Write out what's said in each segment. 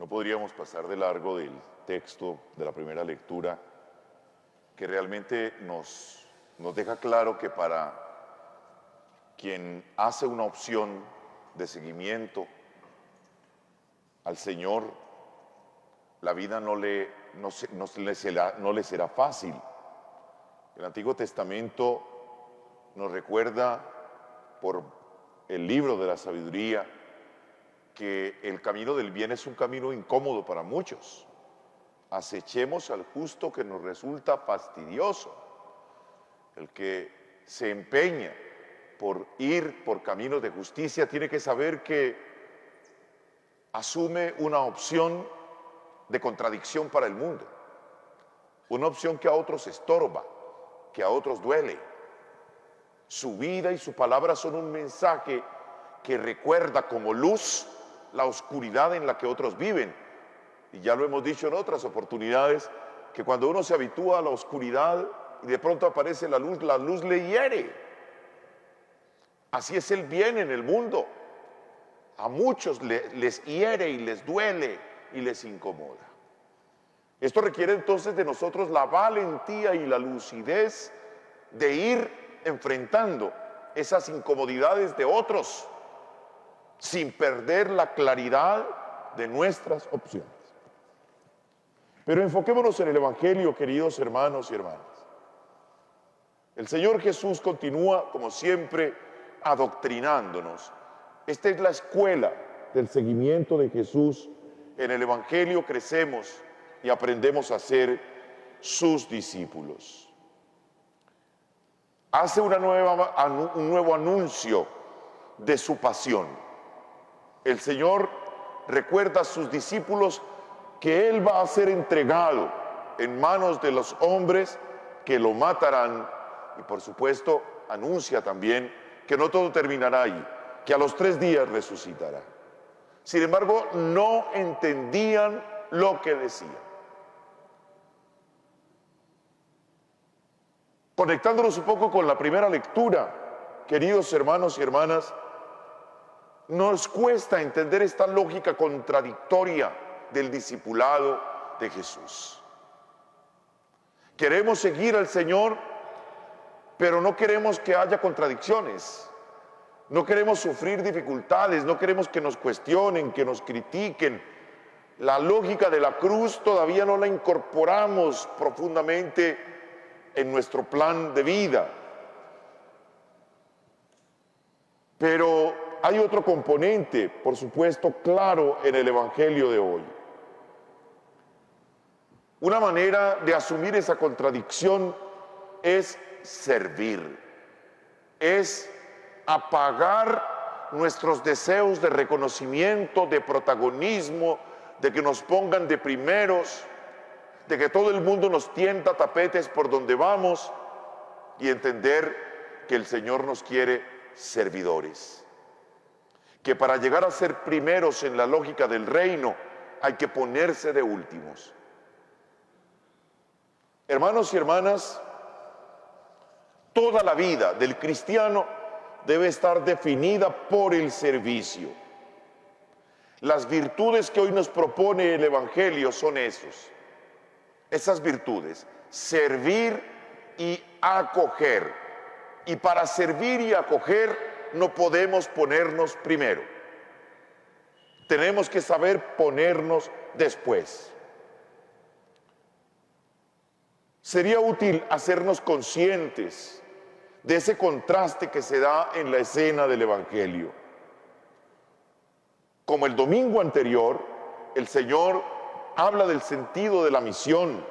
No podríamos pasar de largo del texto de la primera lectura, que realmente nos deja claro que para quien hace una opción de seguimiento al Señor, la vida no le será fácil. El Antiguo Testamento nos recuerda por el libro de la sabiduría que el camino del bien es un camino incómodo para muchos. Acechemos al justo que nos resulta fastidioso. El que se empeña por ir por caminos de justicia tiene que saber que asume una opción de contradicción para el mundo, una opción que a otros estorba, que a otros duele. Su vida y su palabra son un mensaje que recuerda como luz la oscuridad en la que otros viven. Y ya lo hemos dicho en otras oportunidades, que cuando uno se habitúa a la oscuridad y de pronto aparece la luz le hiere. Así es el bien en el mundo. A muchos les hiere y les duele y les incomoda. Esto requiere entonces de nosotros la valentía y la lucidez de ir enfrentando esas incomodidades de otros sin perder la claridad de nuestras opciones. Pero enfoquémonos en el Evangelio, queridos hermanos y hermanas. El Señor Jesús continúa, como siempre, adoctrinándonos. Esta es la escuela del seguimiento de Jesús. En el Evangelio crecemos y aprendemos a ser sus discípulos. Hace un nuevo anuncio de su pasión. El Señor recuerda a sus discípulos que Él va a ser entregado en manos de los hombres que lo matarán, y por supuesto anuncia también que no todo terminará ahí, que a los 3 días resucitará. Sin embargo, no entendían lo que decía. Conectándonos un poco con la primera lectura, queridos hermanos y hermanas, nos cuesta entender esta lógica contradictoria del discipulado de Jesús. Queremos seguir al Señor, pero no queremos que haya contradicciones. No queremos sufrir dificultades, no queremos que nos cuestionen, que nos critiquen. La lógica de la cruz todavía no la incorporamos profundamente en nuestro plan de vida. Pero hay otro componente, por supuesto, claro en el Evangelio de hoy. Una manera de asumir esa contradicción es servir, es apagar nuestros deseos de reconocimiento, de protagonismo, de que nos pongan de primeros, de que todo el mundo nos tienda tapetes por donde vamos, y entender que el Señor nos quiere servidores. Que para llegar a ser primeros en la lógica del reino hay que ponerse de últimos. Hermanos y hermanas, toda la vida del cristiano debe estar definida por el servicio. Las virtudes que hoy nos propone el Evangelio son esas virtudes: servir y acoger. Y para servir y acoger no podemos ponernos primero. Tenemos que saber ponernos después. Sería útil hacernos conscientes de ese contraste que se da en la escena del Evangelio. Como el domingo anterior, el Señor habla del sentido de la misión,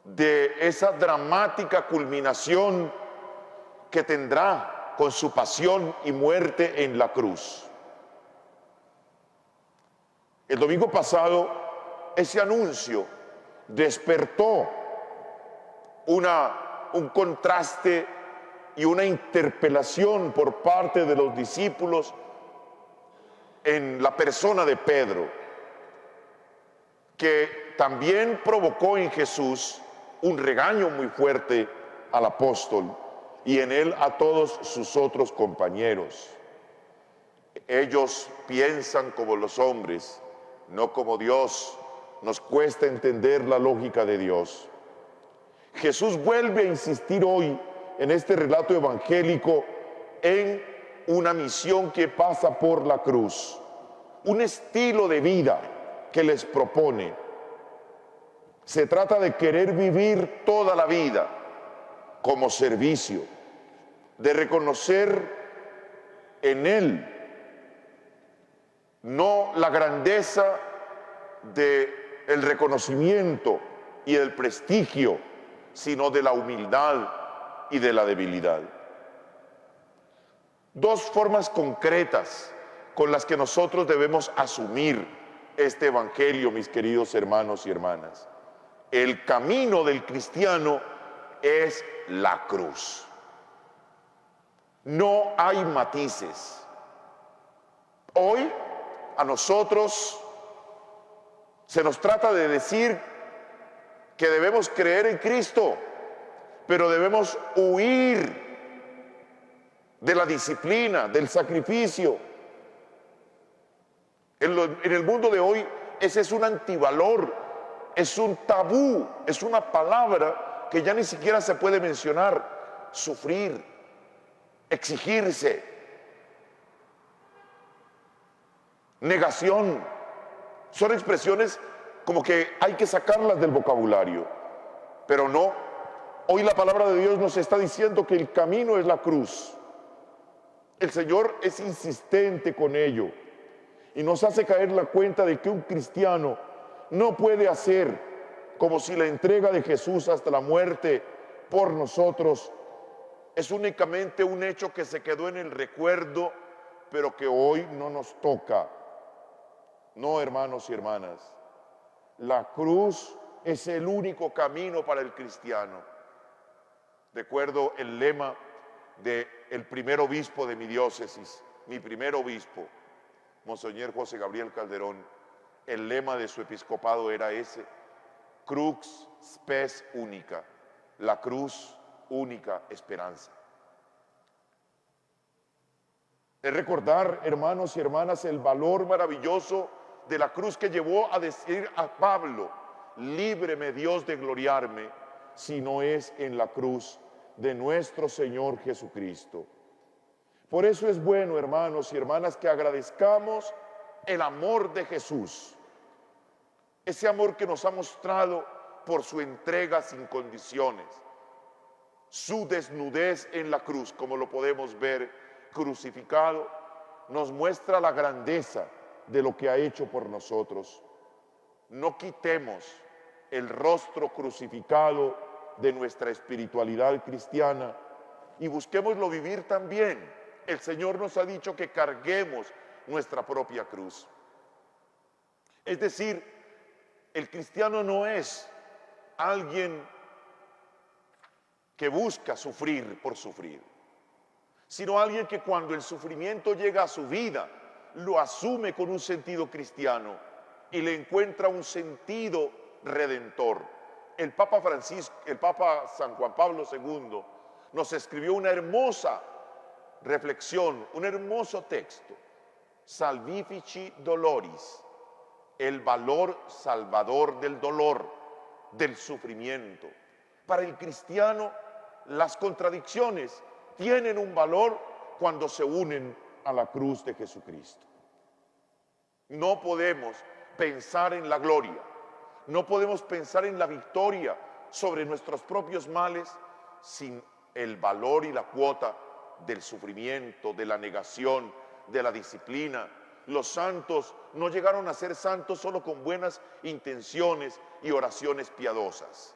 de esa dramática culminación que tendrá con su pasión y muerte en la cruz. El domingo pasado, ese anuncio despertó un contraste y una interpelación por parte de los discípulos en la persona de Pedro, que también provocó en Jesús un regaño muy fuerte al apóstol y en él a todos sus otros compañeros. Ellos piensan como los hombres, no como Dios. Nos cuesta entender la lógica de Dios. Jesús vuelve a insistir hoy en este relato evangélico en una misión que pasa por la cruz, un estilo de vida que les propone. Se trata de querer vivir toda la vida como servicio, de reconocer en Él no la grandeza del reconocimiento y el prestigio, sino de la humildad y de la debilidad. Dos formas concretas con las que nosotros debemos asumir este evangelio, mis queridos hermanos y hermanas. El camino del cristiano es la cruz. No hay matices. Hoy a nosotros se nos trata de decir que debemos creer en Cristo, pero debemos huir de la disciplina, del sacrificio. En el mundo de hoy ese es un antivalor, es un tabú, es una palabra que ya ni siquiera se puede mencionar. Sufrir, exigirse, negación, son expresiones como que hay que sacarlas del vocabulario, pero no. Hoy la palabra de Dios nos está diciendo que el camino es la cruz. El Señor es insistente con ello y nos hace caer la cuenta de que un cristiano no puede hacer como si la entrega de Jesús hasta la muerte por nosotros es únicamente un hecho que se quedó en el recuerdo, pero que hoy no nos toca. No, hermanos y hermanas, la cruz es el único camino para el cristiano. Recuerdo el lema del primer obispo de mi diócesis, mi primer obispo, Monseñor José Gabriel Calderón. El lema de su episcopado era ese: Crux spes única, la cruz única esperanza. Es recordar, hermanos y hermanas, el valor maravilloso de la cruz que llevó a decir a Pablo: líbreme Dios de gloriarme, si no es en la cruz de nuestro Señor Jesucristo. Por eso es bueno, hermanos y hermanas, que agradezcamos el amor de Jesús, ese amor que nos ha mostrado por su entrega sin condiciones, su desnudez en la cruz, como lo podemos ver crucificado, nos muestra la grandeza de lo que ha hecho por nosotros. No quitemos el rostro crucificado de nuestra espiritualidad cristiana y busquémoslo vivir también. El Señor nos ha dicho que carguemos nuestra propia cruz. Es decir, el cristiano no es alguien que busca sufrir por sufrir, sino alguien que cuando el sufrimiento llega a su vida, lo asume con un sentido cristiano y le encuentra un sentido redentor. El Papa San Juan Pablo II nos escribió una hermosa reflexión, un hermoso texto: Salvifici Doloris, el valor salvador del dolor, del sufrimiento. Para el cristiano, las contradicciones tienen un valor cuando se unen a la cruz de Jesucristo. No podemos pensar en la gloria, no podemos pensar en la victoria sobre nuestros propios males sin el valor y la cuota del sufrimiento, de la negación, de la disciplina. Los santos no llegaron a ser santos solo con buenas intenciones y oraciones piadosas.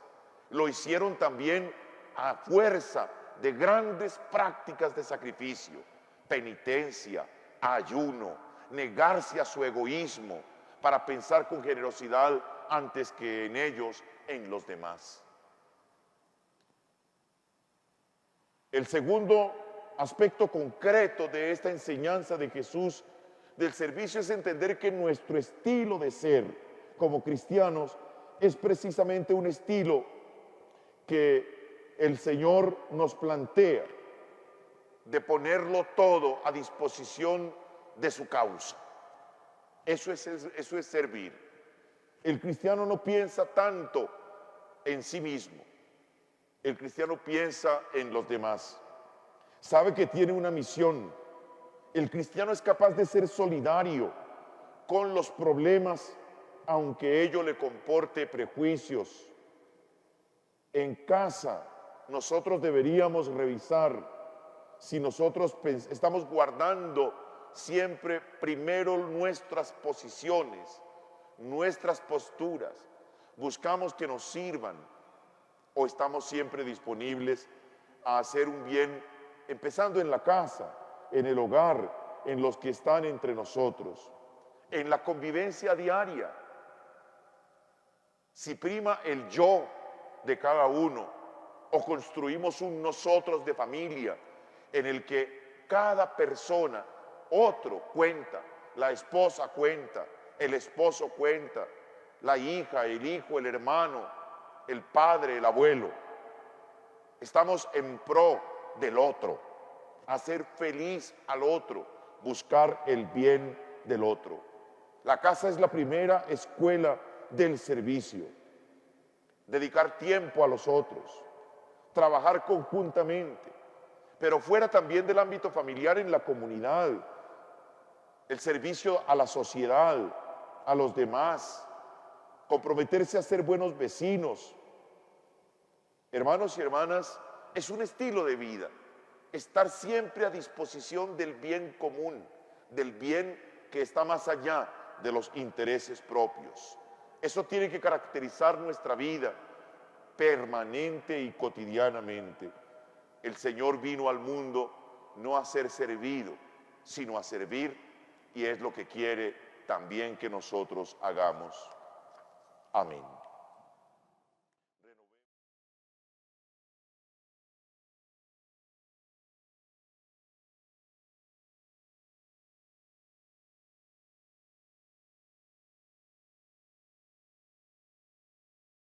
Lo hicieron también a fuerza de grandes prácticas de sacrificio, penitencia, ayuno, negarse a su egoísmo para pensar con generosidad antes que en ellos, en los demás. El segundo aspecto concreto de esta enseñanza de Jesús del servicio es entender que nuestro estilo de ser como cristianos es precisamente un estilo que el Señor nos plantea de ponerlo todo a disposición de su causa. Eso es servir. El cristiano no piensa tanto en sí mismo. El cristiano piensa en los demás. Sabe que tiene una misión. El cristiano es capaz de ser solidario con los problemas, aunque ello le comporte prejuicios. En casa, nosotros deberíamos revisar si nosotros estamos guardando siempre primero nuestras posiciones, nuestras posturas, buscamos que nos sirvan o estamos siempre disponibles a hacer un bien, empezando en la casa, en el hogar, en los que están entre nosotros, en la convivencia diaria. Si prima el yo de cada uno o construimos un nosotros de familia en el que cada persona, otro cuenta, la esposa cuenta, el esposo cuenta, la hija, el hijo, el hermano, el padre, el abuelo. Estamos en pro del otro, hacer feliz al otro, buscar el bien del otro. La casa es la primera escuela del servicio. Dedicar tiempo a los otros, trabajar conjuntamente, pero fuera también del ámbito familiar, en la comunidad, el servicio a la sociedad, a los demás, comprometerse a ser buenos vecinos. Hermanos y hermanas, es un estilo de vida, estar siempre a disposición del bien común, del bien que está más allá de los intereses propios. Eso tiene que caracterizar nuestra vida permanente y cotidianamente. El Señor vino al mundo no a ser servido, sino a servir, y es lo que quiere también que nosotros hagamos. Amén.